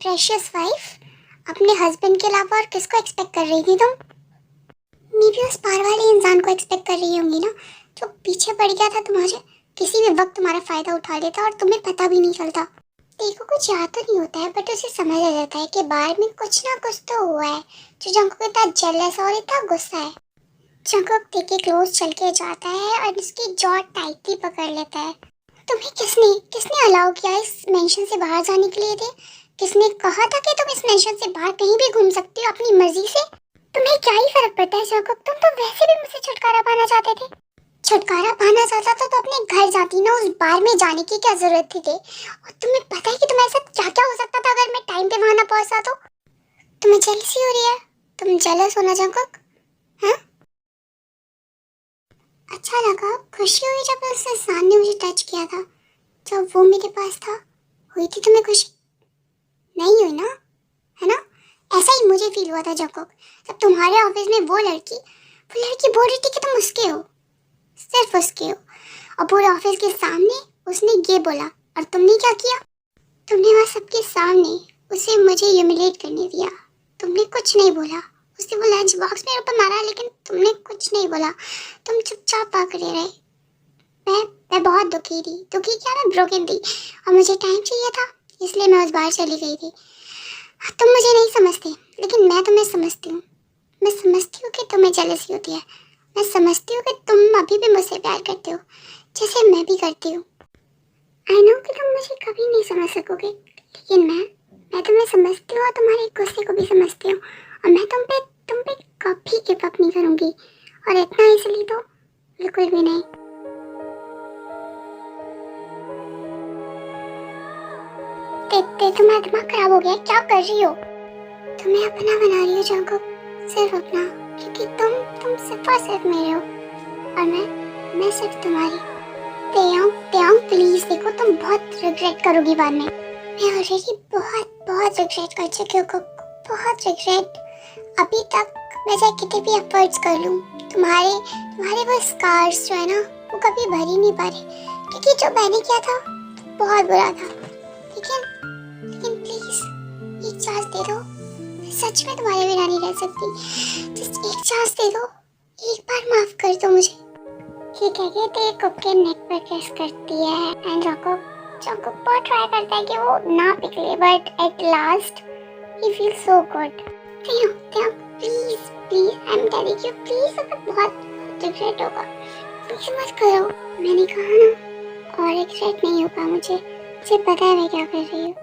Precious wife, अपने husband के अलावा और किसको एक्सपेक्ट कर रही थी तुम? मे भी उस पार वाले इंसान को एक्सपेक्ट कर रही होंगी ना, जो पीछे पड़ गया था तुम्हारे, किसी भी वक्त तुम्हारा फायदा उठा लेता और तुम्हें पता भी नहीं चलता। देखो कुछ याद तो नहीं होता है, बट उसे समझ आ जाता है कि बाहर में कुछ ना कुछ तो हुआ है जो जंकुक इतना जेलस और इतना गुस्सा है। जंकुक देख के क्लोज चल के जाता है और उसकी जॉ टाइटली पकड़ लेता है। तुम्हें किसने किसने अलाउ किया इस मेंशन से बाहर जाने के लिए? किसने कहा था कि तुम इस मेंशन से बाहर कहीं भी घूम सकती हो अपनी मर्जी से? तुम्हें क्या ही फर्क पड़ता है जंकुक? तुम तो वैसे भी मुझसे छुटकारा पाना चाहते थे। छुटकारा पाना चाहता था तो अपने घर जाती ना, उस बार में जाने की क्या जरूरत थी? और तुम्हें पता है कि तुम्हारे साथ क्या क्या हो सकता था अगर मैं टाइम पे वहां ना पहुंचा तो? तुम्हें जेलसी हो रही है? तुम जेलस हो ना जंकुक? हाँ, अच्छा लगा, खुशी हुई जब उस इंसान ने मुझे टच किया था, जब वो मेरे पास था? हुई थी तुम्हें खुशी? नहीं हुई ना, है ना? ऐसा ही मुझे फील हुआ था जंकुक, जब तुम्हारे ऑफिस में वो लड़की बोल रही थी कि तुम उसके हो, सिर्फ उसके हो, और पूरे ऑफिस के सामने उसने ये बोला, और तुमने क्या किया? तुमने वहाँ सबके सामने उसे मुझे ह्यूमिलेट करने दिया। तुमने कुछ नहीं बोला। उसने वो लंच बॉक्स मेरे ऊपर मारा, लेकिन तुमने कुछ नहीं बोला। तुम चुपचाप पकड़े रहे। मैं बहुत दुखी क्या, मैं ब्रोकन थी और मुझे टाइम चाहिए था, इसलिए मैं उस बार चली गई थी। तुम मुझे नहीं समझते, लेकिन मैं तुम्हें समझती हूँ। मैं समझती हूँ कि तुम्हें जेलसी होती है। मैं समझती हूँ कि तुम अभी भी मुझसे प्यार करते हो, जैसे मैं भी करती हूँ। आई नो कि तुम मुझे कभी नहीं समझ सकोगे, लेकिन मैं तुम्हें समझती हूँ और तुम्हारे गुस्से को भी समझती हूँ, और मैं तुम पे कभी गिव अप नहीं करूँगी, और इतना इसलिए तो बिल्कुल भी नहीं। तुम्हारा दिमाग खराब हो गया? क्या कर रही हो? तुम्हें अपना बना रही हो जंकुक, सिर्फ अपना, क्योंकि तुम सिर्फ और सिर्फ मेरे हो, और मैं सिर्फ तुम्हारी। तेयांग प्लीज देखो, तुम बहुत रिग्रेट करोगी बाद में। मैं ऑलरेडी बहुत रिग्रेट कर चुकी हूँ, बहुत रिग्रेट। अभी तक मैं चाहे कितने भी एफर्ट्स कर लूँ, तुम्हारे वो स्कार्स जो है ना, वो कभी भर ही नहीं पा रहे, क्योंकि जो मैंने किया था बहुत बुरा था। लेकिन प्लीज एक चांस दे दो। मैं सच में तुम्हारे बिना नहीं रह सकती। जस्ट एक चांस दे दो, एक बार माफ कर दो मुझे। ठीक है, ये तेरे के नेक पर किस करती है, एंड जंकुक बहुत ट्राई करता है कि वो ना पिघले, but at last he feel so good. Please I am telling you, please, अगर बहुत रिग्रेट होगा, प्लीज मत करो। मैंने कहा ना, और रिग्रेट नहीं होगा मुझे पता है मैं क्या कर रही हूँ।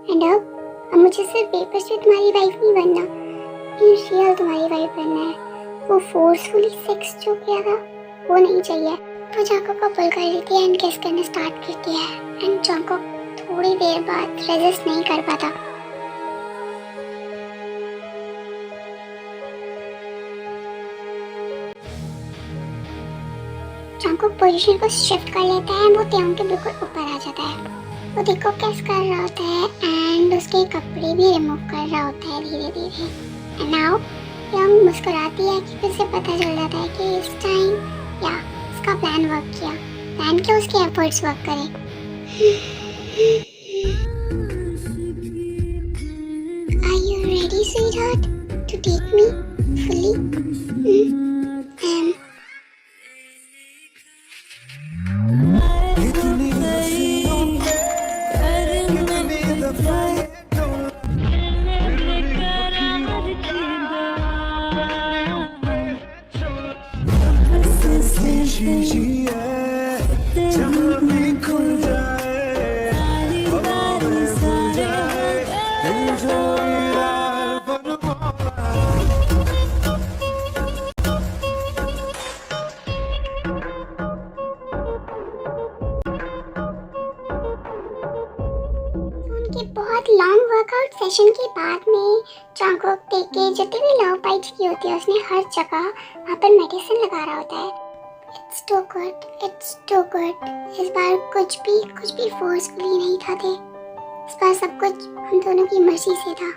एंड अब मुझे सिर्फ पेपर से तुम्हारी वाइफ नहीं बनना, इन रियल तुम्हारी वाइफ बनना है। वो फोर्सफुली सेक्स जो किया था वो नहीं चाहिए। वो जंकुक को पुल कर लेती है एंड किस करना स्टार्ट करती है, एंड जंकुक थोड़ी देर बाद रेजिस्ट नहीं कर पाता। जंकुक पोजीशन को शिफ्ट कर लेता है, वो तेयांग के बिल्कुल ऊपर आ जाता है। वो देखो किस कर रहा होता है एंड उसके कपड़े भी रिमूव कर रहा होता है धीरे धीरे। एंड नाउ तेयांग मुस्कुराती है, क्योंकि उसे पता चल जाता है कि इस टाइम या उसका प्लान वर्क किया, प्लान के उसके एफर्ट्स वर्क करे। Are you ready, sweetheart, to take me fully? बहुत लॉन्ग वर्कआउट सेशन के बाद में जंकुक देख के जितनी भी लव बाइट्स की होती है उसने हर जगह वहाँ पर मेडिसिन लगा रहा होता है। It's too good, it's too good. इस बार कुछ भी फोर्सफुली नहीं था थे। इस बार सब कुछ हम दोनों की मर्जी से था।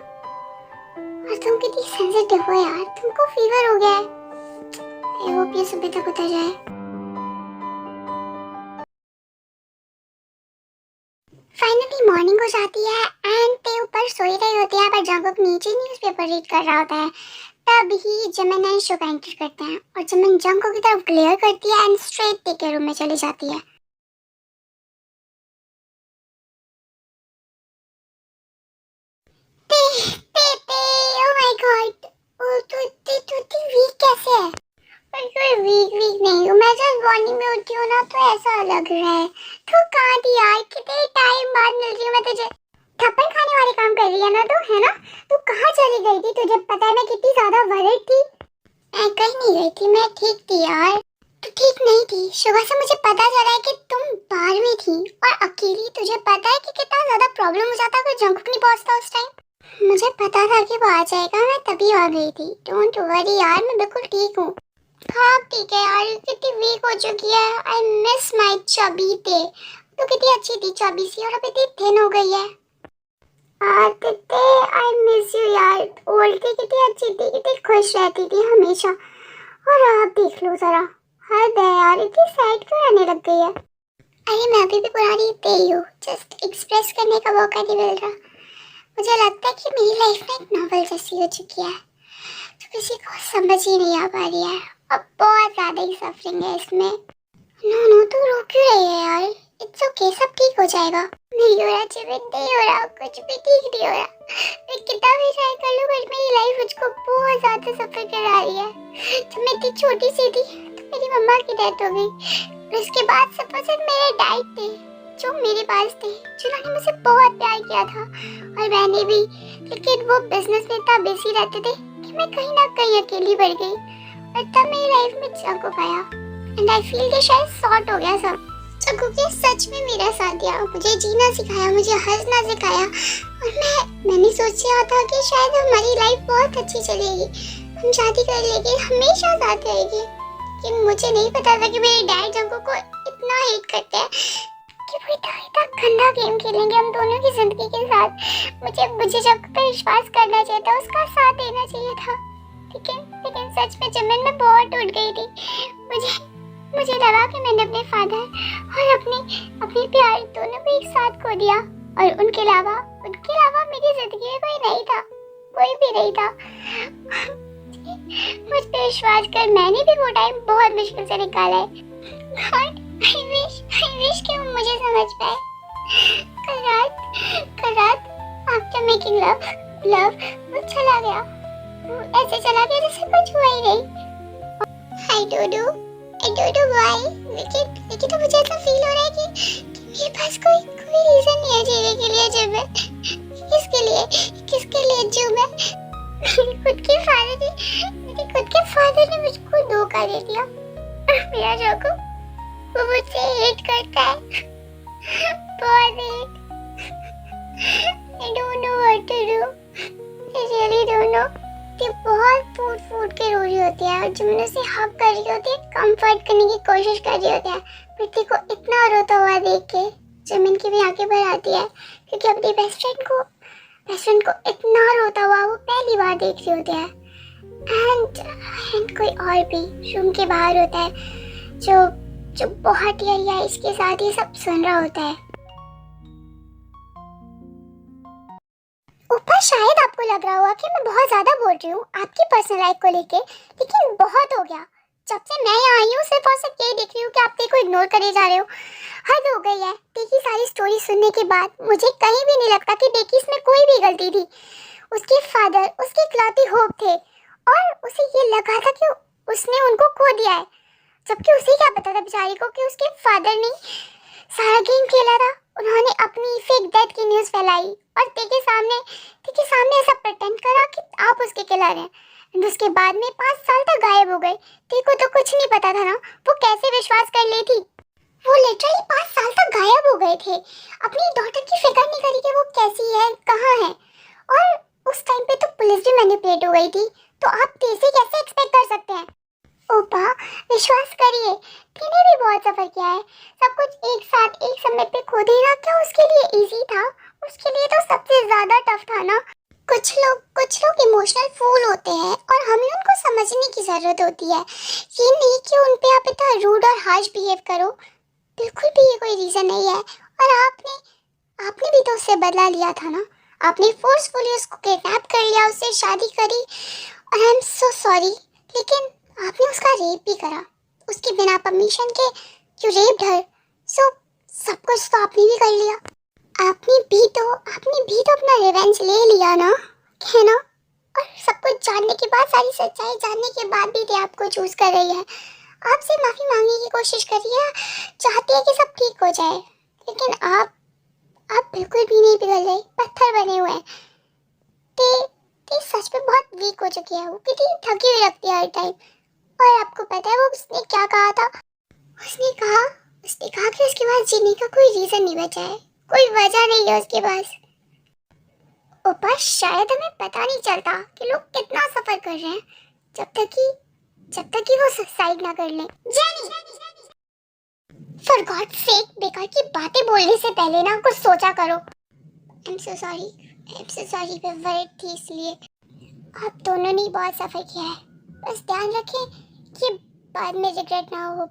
और तुम कितनी सेंसिटिव हो यार, तुमको फीवर हो गया है। आई होप ये सुबह तक उतर जाए। फाइनली मॉर्निंग हो जाती है एंड ते ऊपर सोई रहे होते हैं, पर जंगकुक नीचे न्यूज़पेपर रीड कर रहा होता है। तभी जिमिन एंड शुग एंटर करते हैं और जिमिन जंगकुक की तरफ ग्लेयर करती है एंड स्ट्रेट ते के रूम में चली जाती है। ते ते ते ओह माय गॉड, ओ तू इतनी वीक कैसे है? पर कोई वीक वीक नहीं हूँ, मैं जब मॉर्निंग में उठी हूँ ना तो ऐसा लग रहा है। तू कहाँ थी यार, कितने टाइम बाद मिल रही हूँ मैं तुझे। थप्पड़ खाने वाले काम कर रही है ना तू, है ना? तू कहाँ चली गई थी? तुझे पता है मैं कितनी ज्यादा वरिड थी। मैं कहीं नहीं गई थी, मैं ठीक थी यार। तू ठीक नहीं थी, सुबह से मुझे पता चला है कि तुम बाहर में थी और अकेली। तुझे पता है कि कितना ज्यादा प्रॉब्लम हो जाता अगर जंगकुक नहीं पहुंचता उस टाइम। मुझे पता था कि वो आ जाएगा, मैं तभी आ गई थी। डोंट वरी यार, मैं बिल्कुल ठीक हूँ। हाँ ठीक है यार, कितनी वीक हो चुकी है। आई मिस माय चबी थे। तो कितनी अच्छी थी चबी सी, और अब इतनी थिन हो गई है। तिते आई मिस यू यार। ओल्ड थी, कितनी अच्छी थी, कितनी खुश रहती थी हमेशा। और आप देख लो जरा, हद है यार, इतनी सैड क्यों रहने लग गई है? अरे मैं अभी भी पुरानी पे ही हूँ, जस्ट एक्सप्रेस करने का मौका नहीं मिल रहा। मुझे लगता है कि मेरी लाइफ में एक नॉवल जैसी हो चुकी है, तो किसी को समझ ही नहीं आ पा रही है। अब बहुत ज्यादा ही सफरिंग है इसमें। नो नो, तू रो क्यों रही है यार? इट्स ओके, सब ठीक हो जाएगा। नहीं हो रहा चिमिन, नहीं हो रहा, कुछ भी ठीक नहीं हो रहा। मैं कितना भी ट्राई कर लूं, बट मेरी लाइफ मुझको बहुत ज्यादा सफर करा रही है। जब मैं इतनी छोटी सी थी तो मेरी मम्मा की डेथ हो गई। उसके बाद सब पसंद मेरे डैड थे, जो मेरे पास थे, जिन्होंने मुझसे बहुत प्यार किया था, और मैंने भी। लेकिन वो बिजनेस में इतना बिजी रहते थे कि मैं कहीं ना कहीं अकेली बढ़ गई, और तब मेरी लाइफ में जंगकुक आया एंड आई फील कि शायद सॉर्ट हो गया सब। जंगकुक ने सच में मेरा साथ दिया, मुझे जीना सिखाया, मुझे हंसना सिखाया, और मैंने सोचा था कि शायद हमारी लाइफ बहुत अच्छी चलेगी, हम शादी कर लेंगे, हमेशा साथ रहेंगे। लेकिन मुझे नहीं पता था कि मेरे डैड जंगकुक को इतना हेट करते हैं कि वो इतना गंदा गेम खेलेंगे हम दोनों की जिंदगी के साथ। मुझे जंगकुक पर विश्वास करना चाहिए था, उसका साथ देना चाहिए था। लेकिन सच में जिमिन में बहुत टूट गई थी। मुझे लगा कि मैंने अपने फादर और अपने प्यार दोनों को एक साथ खो दिया, और उनके अलावा मेरी जिंदगी में कोई नहीं था, कोई भी नहीं था। मुझ पे विश्वास कर, मैंने भी वो टाइम बहुत मुश्किल से निकाला है। और आई विश कि वो मुझे समझ पाए। कल रात आफ्टर मेकिंग लव वो चला गया, वो ऐसे चला गया जैसे कुछ हुआ ही नहीं। I don't know why, लेकिन तो मुझे ऐसा फील हो रहा है कि मेरे पास कोई रीजन नहीं है जीने के लिए। जो मैं किसके लिए जो मैं मेरे खुद के फादर ने मुझको धोखा दे दिया। मेरा जोको वो मुझसे हेट करता है, बहुत hate. I don't know what to do, I really don't know। ते बहुत फूट के रो रही होती है, और जिमिन उसे हग कर रही होती है, कंफर्ट करने की कोशिश कर रही होती है। प्रीति को इतना रोता हुआ देख के जिमिन की भी आंखें भर आती है, क्योंकि अपनी बेस्ट फ्रेंड को इतना रोता हुआ वो पहली बार देख रही होती है। एंड कोई और भी रूम के बाहर होता है, जो बहुत ही आइस के साथ ये सब सुन रहा होता है। ऊपर शायद आपको लग रहा होगा कि मैं बहुत ज्यादा बोल रही हूँ आपकी पर्सनल लाइफ को लेके, लेकिन बहुत हो गया। जब से मैं यहाँ आई हूँ सिर्फ और सिर्फ यही देख रही हूँ कि आप को इग्नोर करे जा रहे हो। हद हो गई है। टेकी सारी स्टोरी सुनने के बाद मुझे कहीं भी नहीं लगता कि टेकी इसमें कोई भी गलती थी। उसके फादर उसकी इकलौती होप थे, और उसे ये लगा था कि उसने उनको खो दिया है, जबकि उसे क्या पता था बेचारी को कि उसके फादर ने सारा गेम खेला था। उन्होंने अपनी फेक डेथ की न्यूज़ फैलाई और तेरे सामने ऐसा प्रेटेंड करा कि आप उसके किलर हैं, और उसके बाद में 5 साल तक गायब हो गए। तेरे को तो कुछ नहीं पता था ना, वो कैसे विश्वास कर ली थी। वो लिटरली 5 साल तक गायब हो गए थे, अपनी डॉटर की फिक्र नहीं करी कि वो कैसी है, कहाँ है। और उस टाइम पे तो पुलिस भी मैनिपुलेट हो गई थी, तो आप तेरे कैसे एक्सपेक्ट कर सकते हैं। ओपा विश्वास करिए, तूने भी बहुत सफर किया है। सब कुछ एक साथ एक समय पे खो देना क्या उसके लिए इजी था? उसके लिए तो सबसे ज्यादा टफ था ना। कुछ लोग इमोशनल फूल होते हैं, और हमें उनको समझने की जरूरत होती है। ये नहीं कि उन पे आप इतना रूड और हार्श बिहेव करो, बिल्कुल भी ये कोई रीजन नहीं है। और आपने भी तो उससे बदला लिया था ना। आपने फोर्सफुली उसको किडनैप कर लिया, उससे शादी करी। और आई एम सो सॉरी, लेकिन आपने उसका रेप भी करा उसके बिना परमिशन के। यू रेप्ड हर। सो सब कुछ तो आपने भी कर लिया। आपने भी तो अपना रिवेंज ले लिया ना, है ना। और सब कुछ जानने के बाद, सारी सच्चाई जानने के बाद भी थे आपको चूज कर रही है। आपसे माफी मांगने की कोशिश कर रही है, चाहती है कि सब ठीक हो जाए। लेकिन आप बिल्कुल भी नहीं पिघल रहे, पत्थर बने हुए हैं। ते सच में बहुत वीक हो चुकी है। वो कितनी थकी हुई लगती है हर टाइम। और आपको पता है वो उसने क्या कहा था? उसने कहा उसने कहा कि उसके पास जीने का कोई रीजन नहीं बचा है, कोई वजह नहीं है उसके पास। ऊपर शायद हमें पता नहीं चलता कि लोग कितना सफर कर रहे हैं जब तक कि वो सुसाइड ना कर लें। जेनी, फॉर गॉड सेक, बेकार की बातें बोलने से पहले ना कुछ सोचा करो। आई एम सो सॉरी, मैं वर्ried थी इसलिए। आप दोनों ने बहुत सफर किया है, बस ध्यान रखें कि बाद में रिग्रेट ना हो।